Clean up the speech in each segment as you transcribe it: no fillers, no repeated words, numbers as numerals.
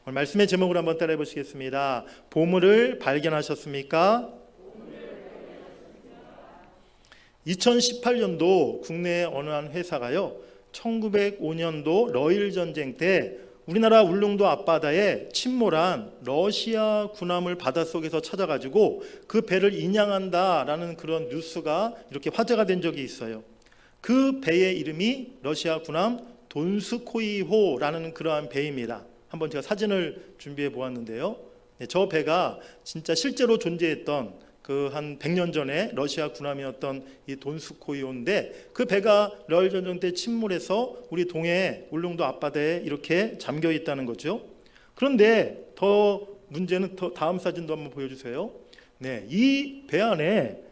오늘 말씀의 제목을 한번 따라해 보시겠습니다. 보물을 발견하셨습니까? 2018년도 국내 어느 한 회사가요, 1905년도 러일 전쟁 때 우리나라 울릉도 앞바다에 침몰한 러시아 군함을 바닷속에서 찾아가지고 그 배를 인양한다라는 그런 뉴스가 이렇게 화제가 된 적이 있어요. 그 배의 이름이 러시아 군함 돈스코이호라는 그러한 배입니다. 한번 제가 사진을 준비해 보았는데요. 저 배가 진짜 실제로 존재했던 그 한 100년 전에 러시아 군함이었던 이 돈스코이호인데, 그 배가 러일 전쟁 때 침몰해서 우리 동해 울릉도 앞바다에 이렇게 잠겨 있다는 거죠. 그런데 더 문제는 더 다음 사진도 한번 보여주세요. 이 배 안에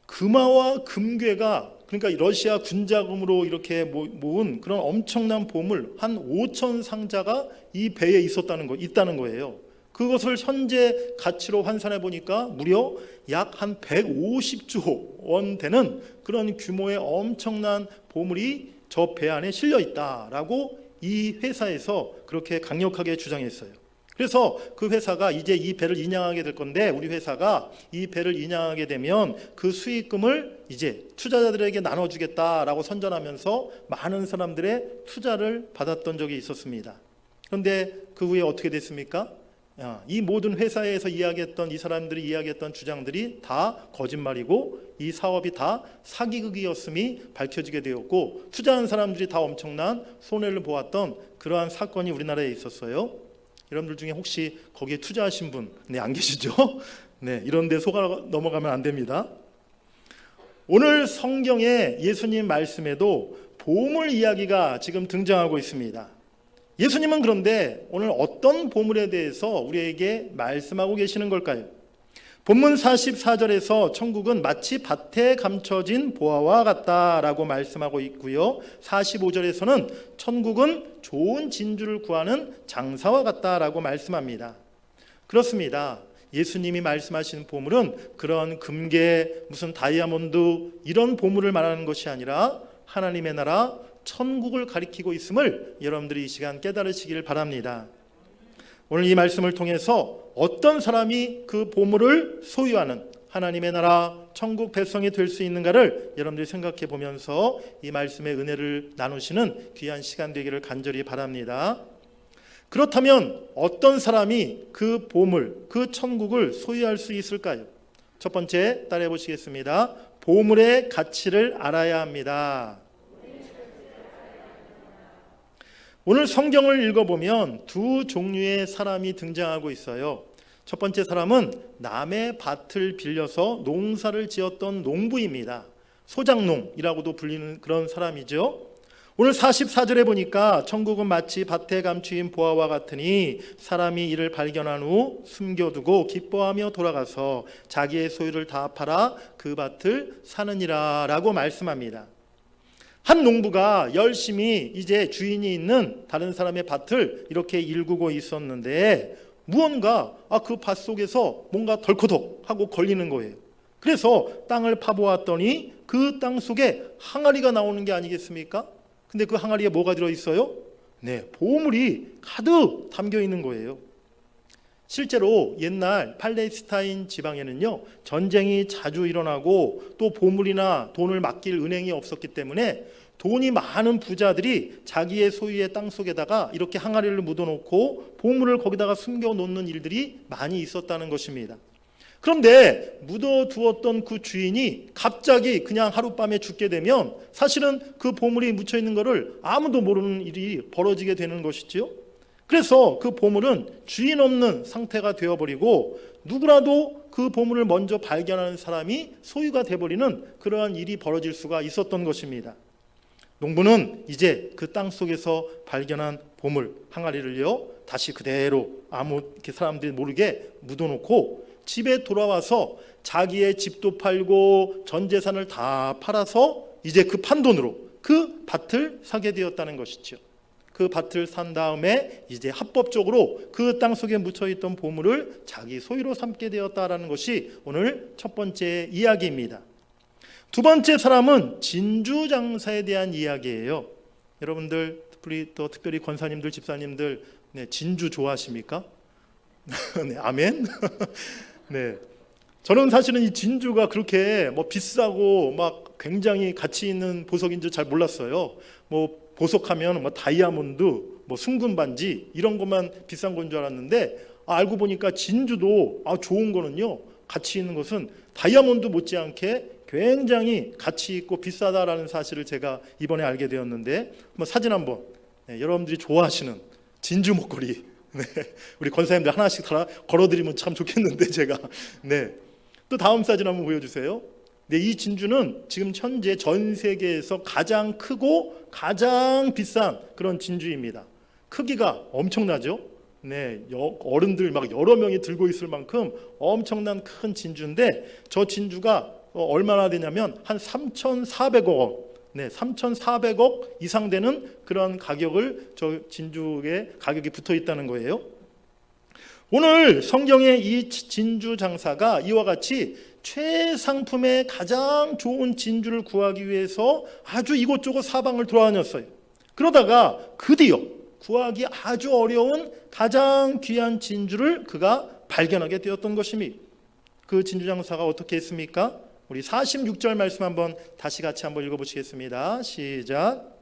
금화와 금괴가, 그러니까 러시아 군자금으로 이렇게 모은 그런 엄청난 보물 한 5천 상자가 이 배에 있다는 거예요. 그것을 현재 가치로 환산해 보니까 무려 약 한 150조 원 되는 그런 규모의 엄청난 보물이 저 배 안에 실려 있다라고 이 회사에서 그렇게 강력하게 주장했어요. 그래서 그 회사가 이제 이 배를 인양하게 될 건데, 우리 회사가 이 배를 인양하게 되면 그 수익금을 이제 투자자들에게 나눠주겠다라고 선전하면서 많은 사람들의 투자를 받았던 적이 있었습니다. 그런데 그 후에 어떻게 됐습니까? 이 모든 회사에서 이야기했던, 이 사람들이 이야기했던 주장들이 다 거짓말이고 이 사업이 다 사기극이었음이 밝혀지게 되었고, 투자한 사람들이 다 엄청난 손해를 보았던 그러한 사건이 우리나라에 있었어요. 여러분들 중에 혹시 거기에 투자하신 분 안 계시죠? 이런 데 속아 넘어가면 안 됩니다. 오늘 성경의 예수님 말씀에도 보물 이야기가 지금 등장하고 있습니다. 예수님은 그런데 오늘 어떤 보물에 대해서 우리에게 말씀하고 계시는 걸까요? 본문 44절에서 천국은 마치 밭에 감춰진 보화와 같다라고 말씀하고 있고요, 45절에서는 천국은 좋은 진주를 구하는 장사와 같다라고 말씀합니다. 그렇습니다. 예수님이 말씀하시는 보물은 그런 금괴, 무슨 다이아몬드 이런 보물을 말하는 것이 아니라 하나님의 나라 천국을 가리키고 있음을 여러분들이 이 시간 깨달으시길 바랍니다. 오늘 이 말씀을 통해서 어떤 사람이 그 보물을 소유하는 하나님의 나라 천국 백성이 될 수 있는가를 여러분들이 생각해 보면서 이 말씀의 은혜를 나누시는 귀한 시간 되기를 간절히 바랍니다. 그렇다면 어떤 사람이 그 보물, 그 천국을 소유할 수 있을까요? 첫 번째 따라해 보시겠습니다. 보물의 가치를 알아야 합니다. 오늘 성경을 읽어보면 두 종류의 사람이 등장하고 있어요. 첫 번째 사람은 남의 밭을 빌려서 농사를 지었던 농부입니다. 소작농이라고도 불리는 그런 사람이죠. 오늘 44절에 보니까 천국은 마치 밭에 감추인 보화와 같으니 사람이 이를 발견한 후 숨겨두고 기뻐하며 돌아가서 자기의 소유를 다 팔아 그 밭을 사느니라 라고 말씀합니다. 한 농부가 열심히 이제 주인이 있는 다른 사람의 밭을 이렇게 일구고 있었는데 무언가 그 밭 속에서 뭔가 덜커덕 하고 걸리는 거예요. 그래서 땅을 파보았더니 그 땅 속에 항아리가 나오는 게 아니겠습니까? 근데 그 항아리에 뭐가 들어있어요? 보물이 가득 담겨 있는 거예요. 실제로 옛날 팔레스타인 지방에는요, 전쟁이 자주 일어나고 또 보물이나 돈을 맡길 은행이 없었기 때문에 돈이 많은 부자들이 자기의 소유의 땅 속에다가 이렇게 항아리를 묻어놓고 보물을 거기다가 숨겨놓는 일들이 많이 있었다는 것입니다. 그런데 묻어두었던 그 주인이 갑자기 그냥 하룻밤에 죽게 되면 사실은 그 보물이 묻혀있는 것을 아무도 모르는 일이 벌어지게 되는 것이죠. 그래서 그 보물은 주인 없는 상태가 되어버리고 누구라도 그 보물을 먼저 발견하는 사람이 소유가 돼버리는 그러한 일이 벌어질 수가 있었던 것입니다. 농부는 이제 그 땅 속에서 발견한 보물 항아리를요, 다시 그대로 아무 사람들이 모르게 묻어놓고 집에 돌아와서 자기의 집도 팔고 전 재산을 다 팔아서 이제 그 판돈으로 그 밭을 사게 되었다는 것이죠. 그 밭을 산 다음에 이제 합법적으로 그 땅 속에 묻혀있던 보물을 자기 소유로 삼게 되었다는 것이 오늘 첫 번째 이야기입니다. 두 번째 사람은 진주장사에 대한 이야기예요. 여러분들 특별히 권사님들, 집사님들 네, 진주 좋아하십니까? 네, 아멘. 네, 저는 사실은 이 진주가 그렇게 뭐 비싸고 막 굉장히 가치 있는 보석인 줄 잘 몰랐어요. 뭐 보석하면 뭐 다이아몬드, 뭐 순금 반지 이런 것만 비싼 건 줄 알았는데 알고 보니까 진주도 좋은 거는요, 가치 있는 것은 다이아몬드 못지않게 굉장히 가치 있고 비싸다라는 사실을 제가 이번에 알게 되었는데, 한번 사진 한번, 네, 여러분들이 좋아하시는 진주 목걸이, 네, 우리 권사님들 하나씩 걸어드리면 참 좋겠는데 제가. 네, 또 다음 사진 한번 보여주세요. 네, 이 진주는 지금 현재 전 세계에서 가장 크고 가장 비싼 그런 진주입니다. 크기가 엄청나죠? 네, 어른들 막 여러 명이 들고 있을 만큼 엄청난 큰 진주인데, 저 진주가 얼마나 되냐면 한 3,400억 원, 네, 3,400억 이상 되는 그런 가격을, 저 진주의 가격이 붙어 있다는 거예요. 오늘 성경의 이 진주 장사가 이와 같이 최상품의 가장 좋은 진주를 구하기 위해서 아주 이곳저곳 사방을 돌아다녔어요. 그러다가 드디어 구하기 아주 어려운 가장 귀한 진주를 그가 발견하게 되었던 것입니다. 그 진주 장사가 어떻게 했습니까? 우리 46절 말씀 한번 다시 같이 한번 읽어보시겠습니다. 시작.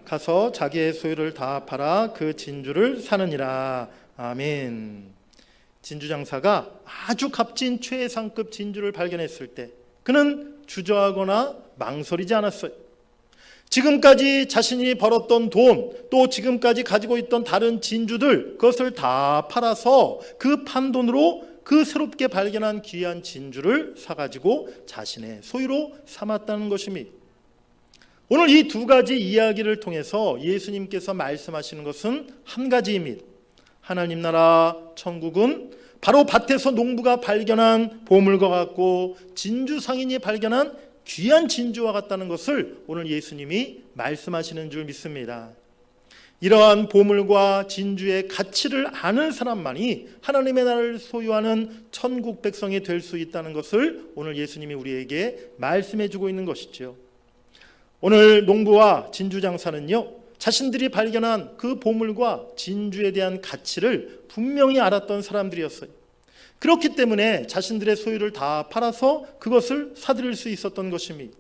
가서 자기의 소유를 다 팔아 그 진주를 사느니라. 아멘. 진주 장사가 아주 값진 최상급 진주를 발견했을 때 그는 주저하거나 망설이지 않았어요. 지금까지 자신이 벌었던 돈, 또 지금까지 가지고 있던 다른 진주들, 그것을 다 팔아서 그 판 돈으로 그 새롭게 발견한 귀한 진주를 사가지고 자신의 소유로 삼았다는 것입니다. 오늘 이 두 가지 이야기를 통해서 예수님께서 말씀하시는 것은 한 가지입니다. 하나님 나라 천국은 바로 밭에서 농부가 발견한 보물과 같고 진주 상인이 발견한 귀한 진주와 같다는 것을 오늘 예수님이 말씀하시는 줄 믿습니다. 이러한 보물과 진주의 가치를 아는 사람만이 하나님의 나라를 소유하는 천국 백성이 될 수 있다는 것을 오늘 예수님이 우리에게 말씀해 주고 있는 것이죠. 오늘 농부와 진주 장사는요, 자신들이 발견한 그 보물과 진주에 대한 가치를 분명히 알았던 사람들이었어요. 그렇기 때문에 자신들의 소유를 다 팔아서 그것을 사들일 수 있었던 것입니다.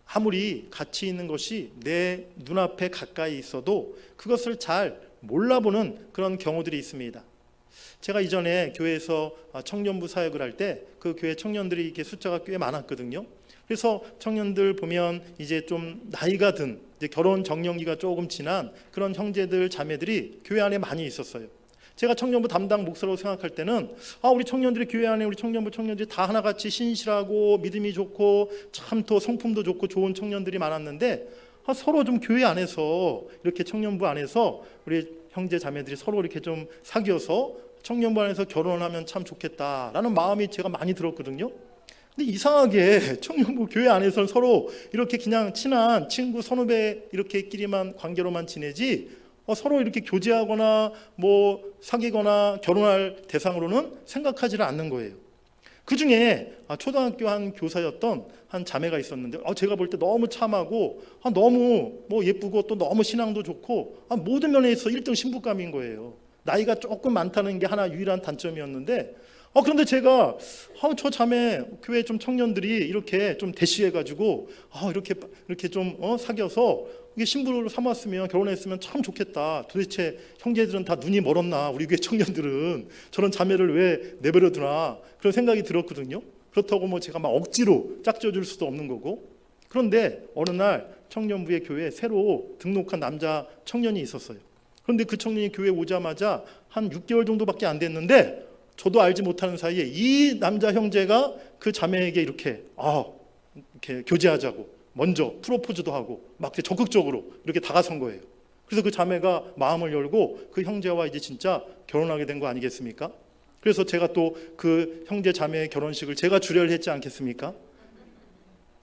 아무리 가치 있는 것이 내 눈앞에 가까이 있어도 그것을 잘 몰라보는 그런 경우들이 있습니다. 제가 이전에 교회에서 청년부 사역을 할 때 그 교회 청년들이 이렇게 숫자가 꽤 많았거든요. 그래서 청년들 보면 이제 좀 나이가 든, 이제 결혼 정년기가 조금 지난 그런 형제들 자매들이 교회 안에 많이 있었어요. 제가 청년부 담당 목사로 생각할 때는 우리 청년들이 교회 안에 우리 청년부 청년들이 다 하나같이 신실하고 믿음이 좋고 참 또 성품도 좋고 좋은 청년들이 많았는데 서로 좀 교회 안에서 이렇게 청년부 안에서 우리 형제 자매들이 서로 이렇게 좀 사귀어서 청년부 안에서 결혼하면 참 좋겠다라는 마음이 제가 많이 들었거든요. 근데 이상하게 청년부 교회 안에서는 서로 이렇게 그냥 친한 친구 선후배 이렇게끼리만 관계로만 지내지 서로 이렇게 교제하거나 뭐 사귀거나 결혼할 대상으로는 생각하지를 않는 거예요. 그 중에 초등학교 한 교사였던 한 자매가 있었는데 제가 볼 때 너무 참하고 너무 뭐 예쁘고 또 너무 신앙도 좋고 모든 면에서 1등 신부감인 거예요. 나이가 조금 많다는 게 하나 유일한 단점이었는데 그런데 제가 저 자매 교회 좀 청년들이 이렇게 좀 대시해가지고 이렇게 좀 사귀어서 이게 신부로 삼았으면 결혼했으면 참 좋겠다. 도대체 형제들은 다 눈이 멀었나? 우리 교회 청년들은 저런 자매를 왜 내버려두나? 그런 생각이 들었거든요. 그렇다고 뭐 제가 막 억지로 짝져줄 수도 없는 거고. 그런데 어느 날 청년부의 교회에 새로 등록한 남자 청년이 있었어요. 그런데 그 청년이 교회에 오자마자 한 6개월 정도밖에 안 됐는데 저도 알지 못하는 사이에 이 남자 형제가 그 자매에게 이렇게 교제하자고 먼저 프로포즈도 하고 막 적극적으로 이렇게 다가선 거예요. 그래서 그 자매가 마음을 열고 그 형제와 이제 진짜 결혼하게 된 거 아니겠습니까? 그래서 제가 또 그 형제 자매의 결혼식을 제가 주례를 했지 않겠습니까?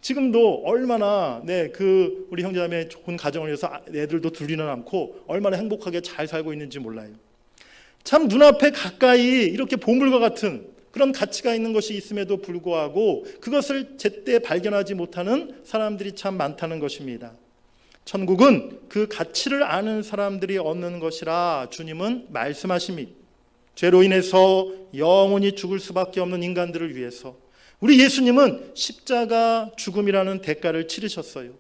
지금도 얼마나 그 우리 형제 자매의 좋은 가정을 위해서 애들도 둘이나 낳고 얼마나 행복하게 잘 살고 있는지 몰라요. 참 눈앞에 가까이 이렇게 보물과 같은 그런 가치가 있는 것이 있음에도 불구하고 그것을 제때 발견하지 못하는 사람들이 참 많다는 것입니다. 천국은 그 가치를 아는 사람들이 얻는 것이라 주님은 말씀하십니다. 죄로 인해서 영원히 죽을 수밖에 없는 인간들을 위해서 우리 예수님은 십자가 죽음이라는 대가를 치르셨어요.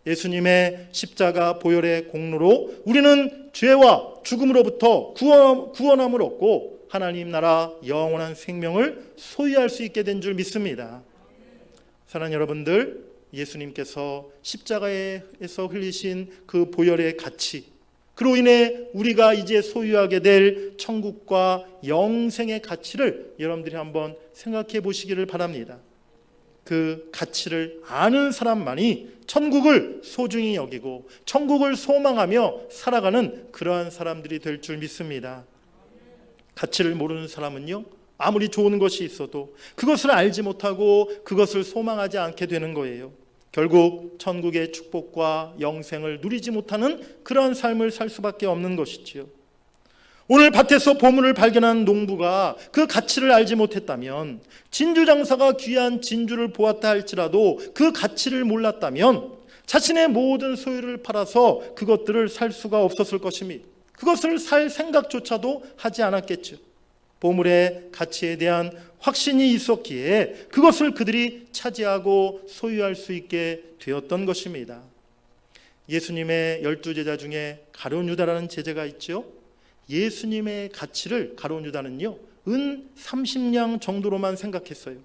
예수님의 십자가 보혈의 공로로 우리는 죄와 죽음으로부터 구원함을 얻고 하나님 나라 영원한 생명을 소유할 수 있게 된 줄 믿습니다. 사랑하는 여러분들, 예수님께서 십자가에서 흘리신 그 보혈의 가치, 그로 인해 우리가 이제 소유하게 될 천국과 영생의 가치를 여러분들이 한번 생각해 보시기를 바랍니다. 그 가치를 아는 사람만이 천국을 소중히 여기고 천국을 소망하며 살아가는 그러한 사람들이 될 줄 믿습니다. 가치를 모르는 사람은요, 아무리 좋은 것이 있어도 그것을 알지 못하고 그것을 소망하지 않게 되는 거예요. 결국 천국의 축복과 영생을 누리지 못하는 그러한 삶을 살 수밖에 없는 것이지요. 오늘 밭에서 보물을 발견한 농부가 그 가치를 알지 못했다면, 진주장사가 귀한 진주를 보았다 할지라도 그 가치를 몰랐다면 자신의 모든 소유를 팔아서 그것들을 살 수가 없었을 것입니다. 그것을 살 생각조차도 하지 않았겠죠. 보물의 가치에 대한 확신이 있었기에 그것을 그들이 차지하고 소유할 수 있게 되었던 것입니다. 예수님의 12제자 중에 가룟 유다라는 제자가 있죠. 예수님의 가치를 가룟 유다는요, 은 30냥 정도로만 생각했어요.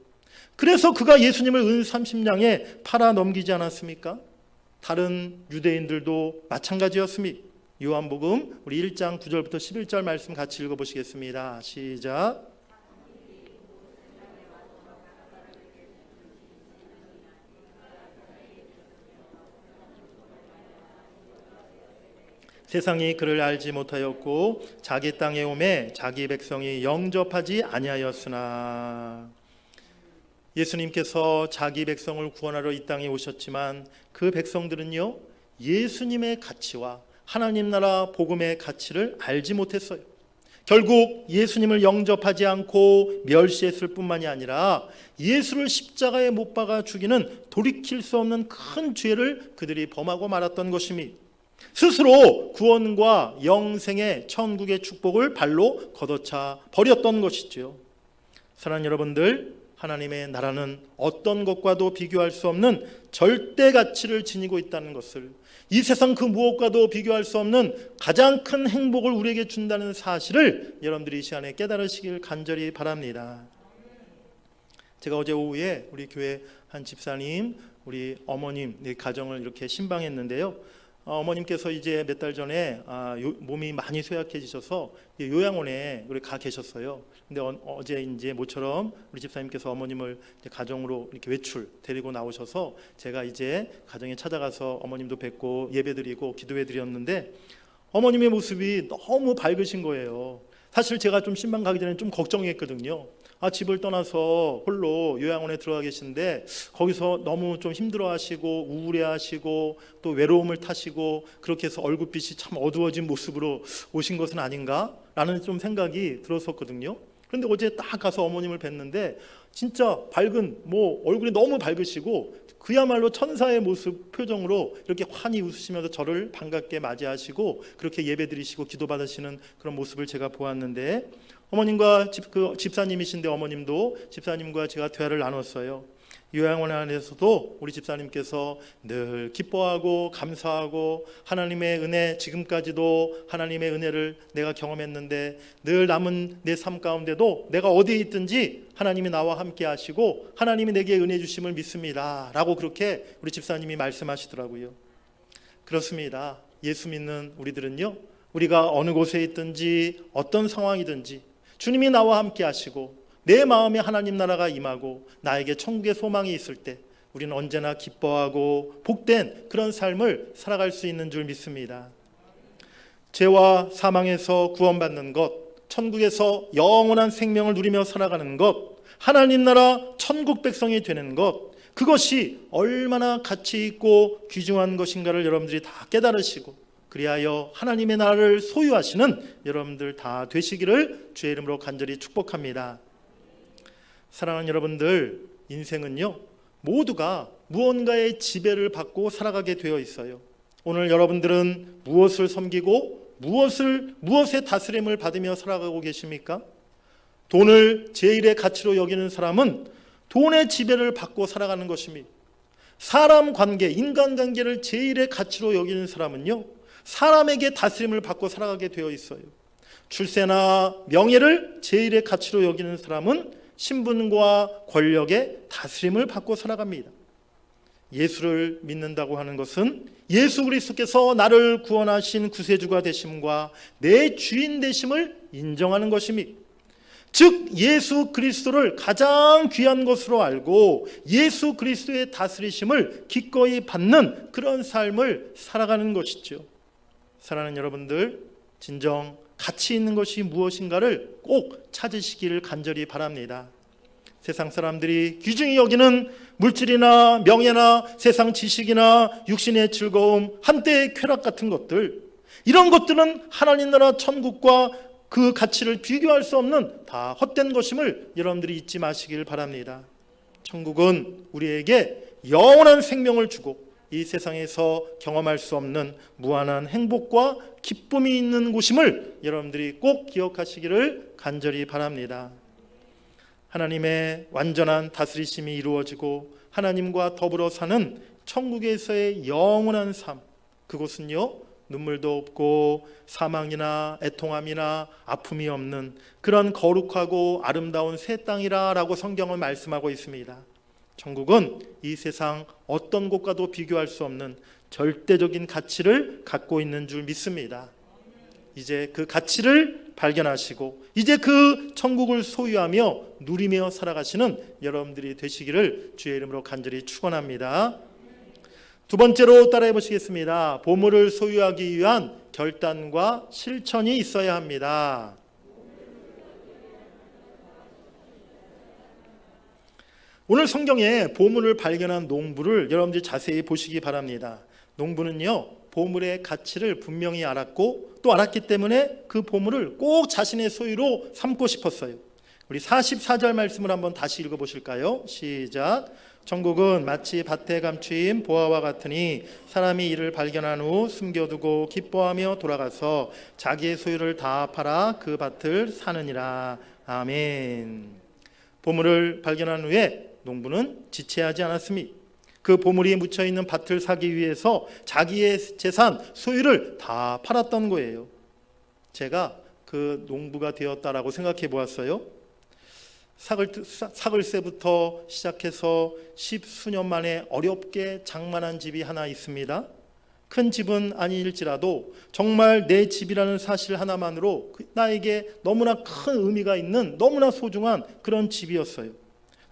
그래서 그가 예수님을 은 30냥에 팔아 넘기지 않았습니까? 다른 유대인들도 마찬가지였습니다. 요한복음 우리 1장 9절부터 11절 말씀 같이 읽어보시겠습니다. 시작. 세상이 그를 알지 못하였고 자기 땅에 오매 자기 백성이 영접하지 아니하였으나, 예수님께서 자기 백성을 구원하러 이 땅에 오셨지만 그 백성들은요, 예수님의 가치와 하나님 나라 복음의 가치를 알지 못했어요. 결국 예수님을 영접하지 않고 멸시했을 뿐만이 아니라 예수를 십자가에 못 박아 죽이는 돌이킬 수 없는 큰 죄를 그들이 범하고 말았던 것입니다. 스스로 구원과 영생의 천국의 축복을 발로 걷어차 버렸던 것이죠. 사랑하는 여러분들, 하나님의 나라는 어떤 것과도 비교할 수 없는 절대 가치를 지니고 있다는 것을, 이 세상 그 무엇과도 비교할 수 없는 가장 큰 행복을 우리에게 준다는 사실을 여러분들이 이 시간에 깨달으시길 간절히 바랍니다. 제가 어제 오후에 우리 교회 한 집사님, 우리 어머님 가정을 이렇게 신방했는데요. 어머님께서 이제 몇 달 전에 몸이 많이 쇠약해지셔서 요양원에 가 계셨어요. 근데 어제 이제 모처럼 우리 집사님께서 어머님을 이제 가정으로 이렇게 외출 데리고 나오셔서 제가 이제 가정에 찾아가서 어머님도 뵙고 예배드리고 기도해드렸는데, 어머님의 모습이 너무 밝으신 거예요. 사실 제가 좀 신방 가기 전에 좀 걱정했거든요. 집을 떠나서 홀로 요양원에 들어가 계신데 거기서 너무 좀 힘들어하시고 우울해하시고 또 외로움을 타시고 그렇게 해서 얼굴빛이 참 어두워진 모습으로 오신 것은 아닌가라는 좀 생각이 들었었거든요. 그런데 어제 딱 가서 어머님을 뵀는데 진짜 밝은, 얼굴이 너무 밝으시고 그야말로 천사의 모습 표정으로 이렇게 환히 웃으시면서 저를 반갑게 맞이하시고 그렇게 예배드리시고 기도받으시는 그런 모습을 제가 보았는데, 어머님과 집사님이신데 어머님도 집사님과 제가 대화를 나눴어요. 요양원 안에서도 우리 집사님께서 늘 기뻐하고 감사하고 하나님의 은혜, 지금까지도 하나님의 은혜를 내가 경험했는데 늘 남은 내 삶 가운데도 내가 어디에 있든지 하나님이 나와 함께 하시고 하나님이 내게 은혜 주심을 믿습니다 라고 그렇게 우리 집사님이 말씀하시더라고요. 그렇습니다. 예수 믿는 우리들은요, 우리가 어느 곳에 있든지 어떤 상황이든지 주님이 나와 함께 하시고 내 마음에 하나님 나라가 임하고 나에게 천국의 소망이 있을 때 우리는 언제나 기뻐하고 복된 그런 삶을 살아갈 수 있는 줄 믿습니다. 죄와 사망에서 구원받는 것, 천국에서 영원한 생명을 누리며 살아가는 것, 하나님 나라 천국 백성이 되는 것, 그것이 얼마나 가치 있고 귀중한 것인가를 여러분들이 다 깨달으시고 그리하여 하나님의 나라를 소유하시는 여러분들 다 되시기를 주의 이름으로 간절히 축복합니다. 사랑하는 여러분들, 인생은요 모두가 무언가의 지배를 받고 살아가게 되어 있어요. 오늘 여러분들은 무엇을 섬기고 무엇의 다스림을 받으며 살아가고 계십니까? 돈을 제일의 가치로 여기는 사람은 돈의 지배를 받고 살아가는 것입니다. 사람 관계, 인간관계를 제일의 가치로 여기는 사람은요, 사람에게 다스림을 받고 살아가게 되어 있어요. 출세나 명예를 제일의 가치로 여기는 사람은 신분과 권력의 다스림을 받고 살아갑니다. 예수를 믿는다고 하는 것은 예수 그리스도께서 나를 구원하신 구세주가 되심과 내 주인 되심을 인정하는 것입니다. 즉 예수 그리스도를 가장 귀한 것으로 알고 예수 그리스도의 다스리심을 기꺼이 받는 그런 삶을 살아가는 것이죠. 사랑하는 여러분들, 진정 가치 있는 것이 무엇인가를 꼭 찾으시기를 간절히 바랍니다. 세상 사람들이 귀중히 여기는 물질이나 명예나 세상 지식이나 육신의 즐거움, 한때의 쾌락 같은 것들, 이런 것들은 하나님 나라 천국과 그 가치를 비교할 수 없는 다 헛된 것임을 여러분들이 잊지 마시길 바랍니다. 천국은 우리에게 영원한 생명을 주고 이 세상에서 경험할 수 없는 무한한 행복과 기쁨이 있는 곳임을 여러분들이 꼭 기억하시기를 간절히 바랍니다. 하나님의 완전한 다스리심이 이루어지고 하나님과 더불어 사는 천국에서의 영원한 삶, 그곳은요 눈물도 없고 사망이나 애통함이나 아픔이 없는 그런 거룩하고 아름다운 새 땅이라고 성경은 말씀하고 있습니다. 천국은 이 세상 어떤 곳과도 비교할 수 없는 절대적인 가치를 갖고 있는 줄 믿습니다. 이제 그 가치를 발견하시고 이제 그 천국을 소유하며 누리며 살아가시는 여러분들이 되시기를 주의 이름으로 간절히 축원합니다. 두 번째로 따라해 보시겠습니다. 보물을 소유하기 위한 결단과 실천이 있어야 합니다. 오늘 성경에 보물을 발견한 농부를 여러분들이 자세히 보시기 바랍니다. 농부는요, 보물의 가치를 분명히 알았고 또 알았기 때문에 그 보물을 꼭 자신의 소유로 삼고 싶었어요. 우리 44절 말씀을 한번 다시 읽어보실까요? 시작. 천국은 마치 밭에 감추인 보화와 같으니 사람이 이를 발견한 후 숨겨두고 기뻐하며 돌아가서 자기의 소유를 다 팔아 그 밭을 사느니라. 아멘. 보물을 발견한 후에 농부는 지체하지 않았습니다. 그 보물이 묻혀있는 밭을 사기 위해서 자기의 재산, 소유를 다 팔았던 거예요. 제가 그 농부가 되었다라고 생각해 보았어요. 사글세부터 시작해서 10수년 만에 어렵게 장만한 집이 하나 있습니다. 큰 집은 아닐지라도 정말 내 집이라는 사실 하나만으로 나에게 너무나 큰 의미가 있는 너무나 소중한 그런 집이었어요.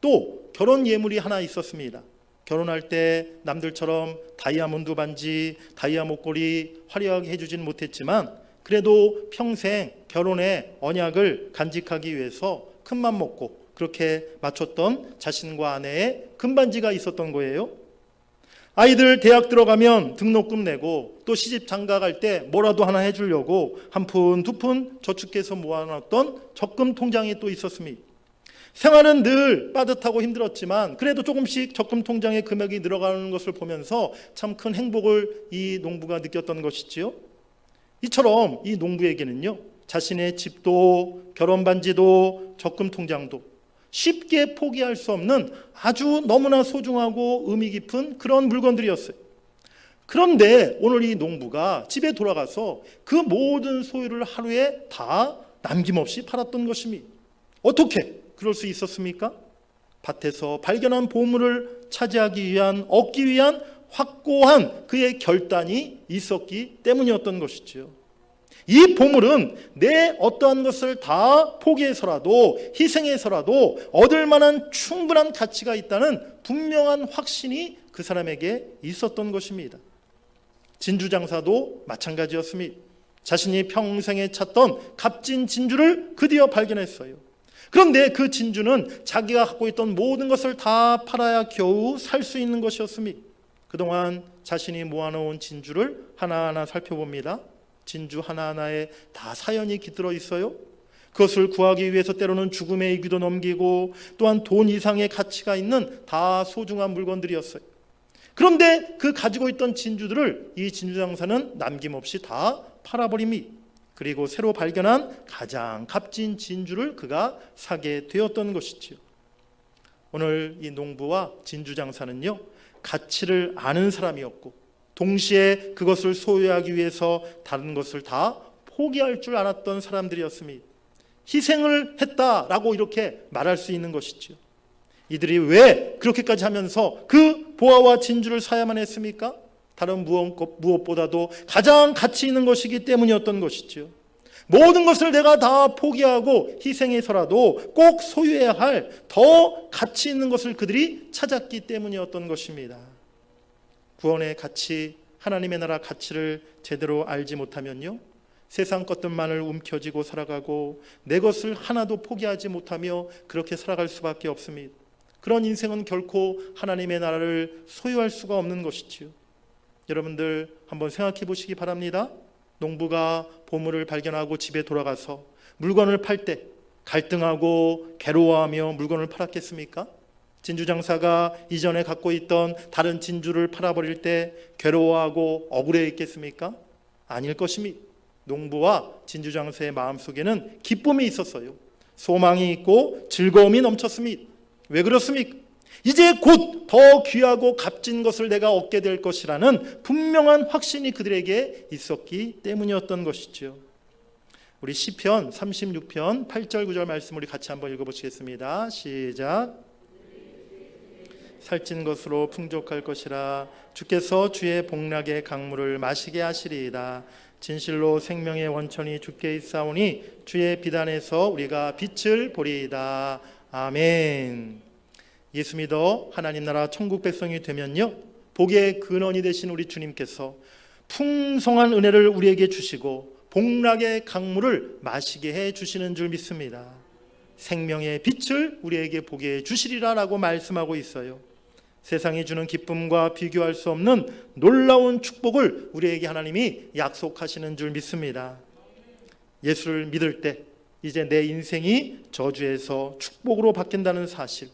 또 결혼 예물이 하나 있었습니다. 결혼할 때 남들처럼 다이아몬드 반지, 다이아 목걸이 화려하게 해주지는 못했지만 그래도 평생 결혼의 언약을 간직하기 위해서 큰맘 먹고 그렇게 맞췄던 자신과 아내의 금반지가 있었던 거예요. 아이들 대학 들어가면 등록금 내고 또 시집 장가 갈 때 뭐라도 하나 해주려고 한 푼, 두 푼 저축해서 모아놨던 적금 통장이 또 있었습니다. 생활은 늘 빠듯하고 힘들었지만 그래도 조금씩 적금 통장에 금액이 늘어가는 것을 보면서 참 큰 행복을 이 농부가 느꼈던 것이지요. 이처럼 이 농부에게는요, 자신의 집도 결혼 반지도 적금 통장도 쉽게 포기할 수 없는 아주 너무나 소중하고 의미 깊은 그런 물건들이었어요. 그런데 오늘 이 농부가 집에 돌아가서 그 모든 소유를 하루에 다 남김없이 팔았던 것입니다. 어떻게 그럴 수 있었습니까? 밭에서 발견한 보물을 얻기 위한 확고한 그의 결단이 있었기 때문이었던 것이죠. 이 보물은 내 어떠한 것을 다 포기해서라도 희생해서라도 얻을 만한 충분한 가치가 있다는 분명한 확신이 그 사람에게 있었던 것입니다. 진주장사도 마찬가지였습니다. 자신이 평생에 찾던 값진 진주를 드디어 발견했어요. 그런데 그 진주는 자기가 갖고 있던 모든 것을 다 팔아야 겨우 살 수 있는 것이었습니다. 그동안 자신이 모아놓은 진주를 하나하나 살펴봅니다. 진주 하나하나에 다 사연이 깃들어 있어요. 그것을 구하기 위해서 때로는 죽음의 위기도 넘기고 또한 돈 이상의 가치가 있는 다 소중한 물건들이었어요. 그런데 그 가지고 있던 진주들을 이 진주장사는 남김없이 다 팔아버립니다. 그리고 새로 발견한 가장 값진 진주를 그가 사게 되었던 것이지요. 오늘 이 농부와 진주장사는요, 가치를 아는 사람이었고 동시에 그것을 소유하기 위해서 다른 것을 다 포기할 줄 알았던 사람들이었습니다. 희생을 했다라고 이렇게 말할 수 있는 것이죠. 이들이 왜 그렇게까지 하면서 그 보화와 진주를 사야만 했습니까? 다른 무엇보다도 가장 가치 있는 것이기 때문이었던 것이죠. 모든 것을 내가 다 포기하고 희생해서라도 꼭 소유해야 할 더 가치 있는 것을 그들이 찾았기 때문이었던 것입니다. 구원의 가치, 하나님의 나라 가치를 제대로 알지 못하면요, 세상 것들만을 움켜쥐고 살아가고 내 것을 하나도 포기하지 못하며 그렇게 살아갈 수밖에 없습니다. 그런 인생은 결코 하나님의 나라를 소유할 수가 없는 것이지요. 여러분들 한번 생각해 보시기 바랍니다. 농부가 보물을 발견하고 집에 돌아가서 물건을 팔 때 갈등하고 괴로워하며 물건을 팔았겠습니까? 진주장사가 이전에 갖고 있던 다른 진주를 팔아버릴 때 괴로워하고 억울해했겠습니까? 아닐 것입니다. 농부와 진주장사의 마음속에는 기쁨이 있었어요. 소망이 있고 즐거움이 넘쳤습니다. 왜 그렇습니까? 이제 곧 더 귀하고 값진 것을 내가 얻게 될 것이라는 분명한 확신이 그들에게 있었기 때문이었던 것이죠. 우리 시편 36편 8절 9절 말씀 우리 같이 한번 읽어보시겠습니다. 시작. 살찐 것으로 풍족할 것이라 주께서 주의 복락의 강물을 마시게 하시리이다. 진실로 생명의 원천이 주께 있사오니 주의 비단에서 우리가 빛을 보리이다. 아멘. 예수 믿어 하나님 나라 천국 백성이 되면요, 복의 근원이 되신 우리 주님께서 풍성한 은혜를 우리에게 주시고 복락의 강물을 마시게 해 주시는 줄 믿습니다. 생명의 빛을 우리에게 보게 해 주시리라라고 말씀하고 있어요. 세상이 주는 기쁨과 비교할 수 없는 놀라운 축복을 우리에게 하나님이 약속하시는 줄 믿습니다. 예수를 믿을 때 이제 내 인생이 저주에서 축복으로 바뀐다는 사실,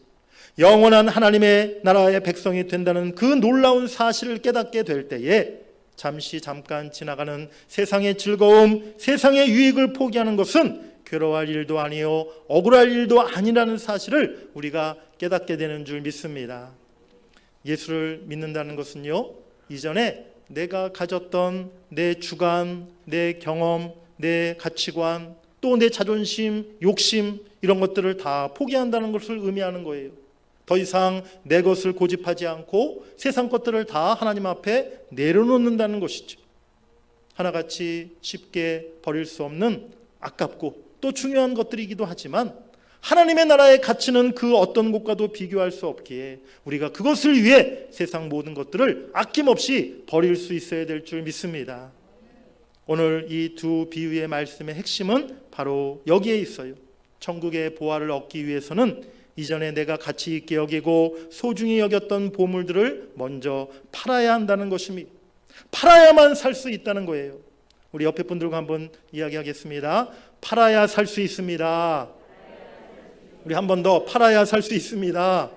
영원한 하나님의 나라의 백성이 된다는 그 놀라운 사실을 깨닫게 될 때에 잠깐 지나가는 세상의 즐거움, 세상의 유익을 포기하는 것은 괴로워할 일도 아니요 억울할 일도 아니라는 사실을 우리가 깨닫게 되는 줄 믿습니다. 예수를 믿는다는 것은요, 이전에 내가 가졌던 내 주관, 내 경험, 내 가치관, 또 내 자존심, 욕심 이런 것들을 다 포기한다는 것을 의미하는 거예요. 더 이상 내 것을 고집하지 않고 세상 것들을 다 하나님 앞에 내려놓는다는 것이죠. 하나같이 쉽게 버릴 수 없는 아깝고 또 중요한 것들이기도 하지만 하나님의 나라의 가치는 그 어떤 것과도 비교할 수 없기에 우리가 그것을 위해 세상 모든 것들을 아낌없이 버릴 수 있어야 될 줄 믿습니다. 오늘 이 두 비유의 말씀의 핵심은 바로 여기에 있어요. 천국의 보화를 얻기 위해서는 이전에 내가 가치 있게 여기고 소중히 여겼던 보물들을 먼저 팔아야 한다는 것입니다. 팔아야만 살 수 있다는 거예요. 우리 옆에 분들과 한번 이야기하겠습니다. 팔아야 살 수 있습니다. 우리 한 번 더 팔아야 살 수 있습니다.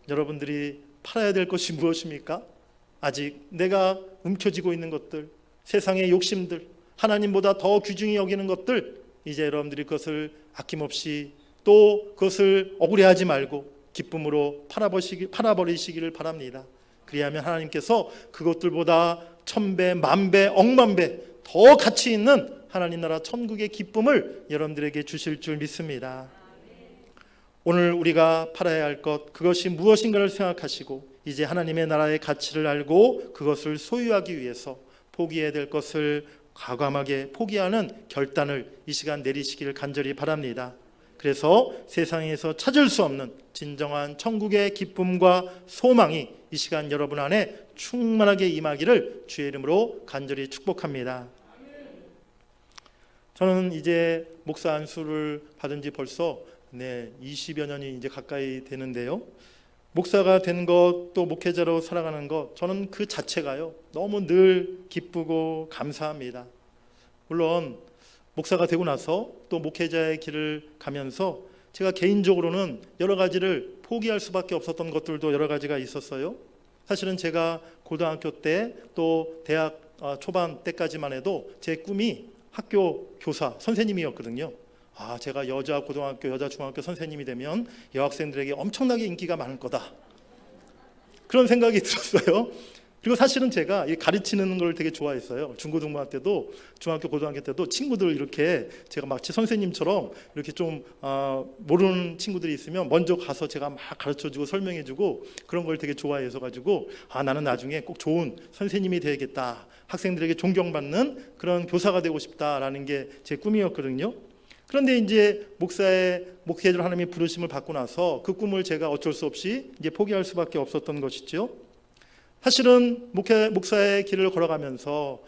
여러분들이 팔아야 될 것이 무엇입니까? 아직 내가 움켜쥐고 있는 것들, 세상의 욕심들, 하나님보다 더 귀중히 여기는 것들, 이제 여러분들이 그것을 아낌없이 또 그것을 억울해하지 말고 기쁨으로 팔아버리시기를 바랍니다. 그리하면 하나님께서 그것들보다 1000배, 만배, 억만배 더 가치 있는 하나님 나라 천국의 기쁨을 여러분들에게 주실 줄 믿습니다. 오늘 우리가 팔아야 할 것, 그것이 무엇인가를 생각하시고 이제 하나님의 나라의 가치를 알고 그것을 소유하기 위해서 포기해야 될 것을 과감하게 포기하는 결단을 이 시간 내리시기를 간절히 바랍니다. 그래서 세상에서 찾을 수 없는 진정한 천국의 기쁨과 소망이 이 시간 여러분 안에 충만하게 임하기를 주의 이름으로 간절히 축복합니다. 저는 이제 목사 안수를 받은 지 벌써 20여 년이 이제 가까이 되는데요. 목사가 된 것, 또 목회자로 살아가는 것, 저는 그 자체가요 너무 늘 기쁘고 감사합니다. 물론 목사가 되고 나서 또 목회자의 길을 가면서 제가 개인적으로는 여러 가지를 포기할 수밖에 없었던 것들도 여러 가지가 있었어요. 사실은 제가 고등학교 때 또 대학 초반 때까지만 해도 제 꿈이 학교 교사, 선생님이었거든요. 제가 여자 고등학교, 여자 중학교 선생님이 되면 여학생들에게 엄청나게 인기가 많을 거다. 그런 생각이 들었어요. 그리고 사실은 제가 가르치는 걸 되게 좋아했어요. 중고등부 때도, 중학교, 고등학교 때도 친구들 이렇게 제가 마치 선생님처럼 이렇게 좀 모르는 친구들이 있으면 먼저 가서 제가 막 가르쳐주고 설명해주고 그런 걸 되게 좋아해서 가지고 나는 나중에 꼭 좋은 선생님이 되야겠다. 학생들에게 존경받는 그런 교사가 되고 싶다라는 게 제 꿈이었거든요. 그런데 이제 목회자로 하나님의 부르심을 받고 나서 그 꿈을 제가 어쩔 수 없이 이제 포기할 수밖에 없었던 것이죠. 사실은 목사의 길을 걸어가면서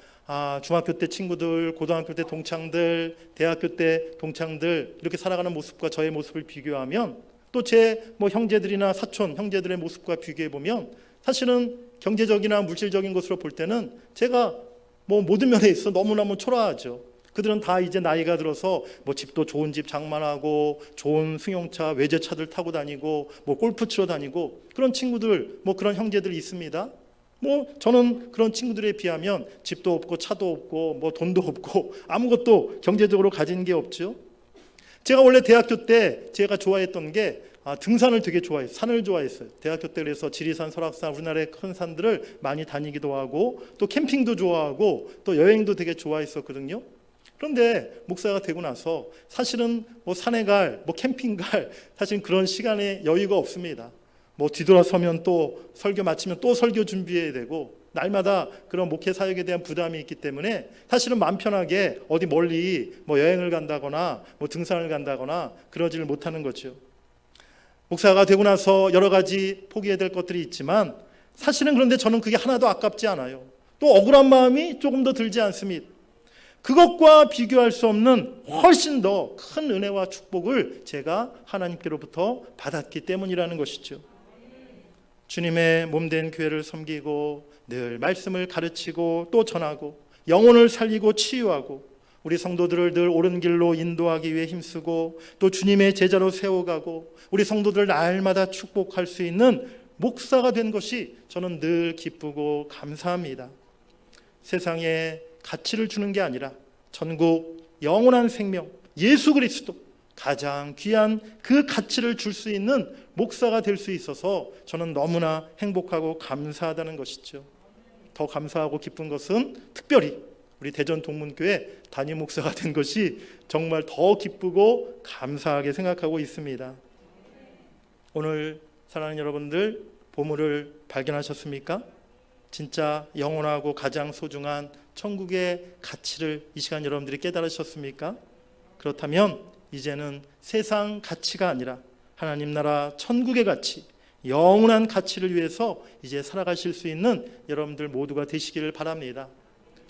중학교 때 친구들, 고등학교 때 동창들, 대학교 때 동창들 이렇게 살아가는 모습과 저의 모습을 비교하면 또 제 형제들이나 사촌 형제들의 모습과 비교해 보면 사실은 경제적이나 물질적인 것으로 볼 때는 제가 모든 면에 있어 너무너무 초라하죠. 그들은 다 이제 나이가 들어서 집도 좋은 집 장만하고 좋은 승용차, 외제차들 타고 다니고 골프 치러 다니고 그런 친구들, 그런 형제들이 있습니다. 저는 그런 친구들에 비하면 집도 없고 차도 없고 돈도 없고 아무것도 경제적으로 가진 게 없죠. 제가 원래 대학교 때 제가 좋아했던 게 등산을 되게 좋아했어요. 산을 좋아했어요. 대학교 때 그래서 지리산, 설악산, 우리나라의 큰 산들을 많이 다니기도 하고 또 캠핑도 좋아하고 또 여행도 되게 좋아했었거든요. 그런데 목사가 되고 나서 사실은 산에 캠핑 갈 사실 그런 시간에 여유가 없습니다. 뒤돌아서면 또 설교 마치면 또 설교 준비해야 되고 날마다 그런 목회 사역에 대한 부담이 있기 때문에 사실은 마음 편하게 어디 멀리 여행을 간다거나 등산을 간다거나 그러지를 못하는 거죠. 목사가 되고 나서 여러 가지 포기해야 될 것들이 있지만 사실은 그런데 저는 그게 하나도 아깝지 않아요. 또 억울한 마음이 조금 더 들지 않습니다. 그것과 비교할 수 없는 훨씬 더 큰 은혜와 축복을 제가 하나님께로부터 받았기 때문이라는 것이죠. 주님의 몸된 교회를 섬기고 늘 말씀을 가르치고 또 전하고 영혼을 살리고 치유하고 우리 성도들을 늘 옳은 길로 인도하기 위해 힘쓰고 또 주님의 제자로 세워가고 우리 성도들을 날마다 축복할 수 있는 목사가 된 것이 저는 늘 기쁘고 감사합니다. 세상에 가치를 주는 게 아니라 전국 영원한 생명 예수 그리스도 가장 귀한 그 가치를 줄 수 있는 목사가 될 수 있어서 저는 너무나 행복하고 감사하다는 것이죠. 더 감사하고 기쁜 것은 특별히 우리 대전 동문교회 담임 목사가 된 것이 정말 더 기쁘고 감사하게 생각하고 있습니다. 오늘 사랑하는 여러분들 보물을 발견하셨습니까? 진짜 영원하고 가장 소중한 천국의 가치를 이 시간 여러분들이 깨달으셨습니까? 그렇다면 이제는 세상 가치가 아니라 하나님 나라 천국의 가치, 영원한 가치를 위해서 이제 살아가실 수 있는 여러분들 모두가 되시기를 바랍니다.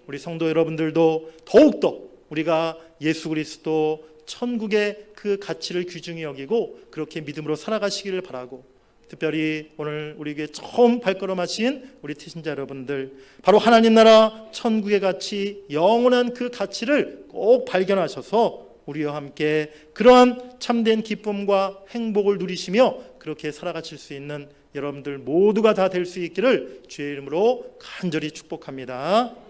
우리 성도 여러분들도 더욱더 우리가 예수 그리스도 천국의 그 가치를 귀중히 여기고 그렇게 믿음으로 살아가시기를 바라고, 특별히 오늘 우리 교회 처음 발걸음하신 우리 태신자 여러분들, 바로 하나님 나라 천국의 가치, 영원한 그 가치를 꼭 발견하셔서 우리와 함께 그러한 참된 기쁨과 행복을 누리시며 그렇게 살아가실 수 있는 여러분들 모두가 다 될 수 있기를 주의 이름으로 간절히 축복합니다.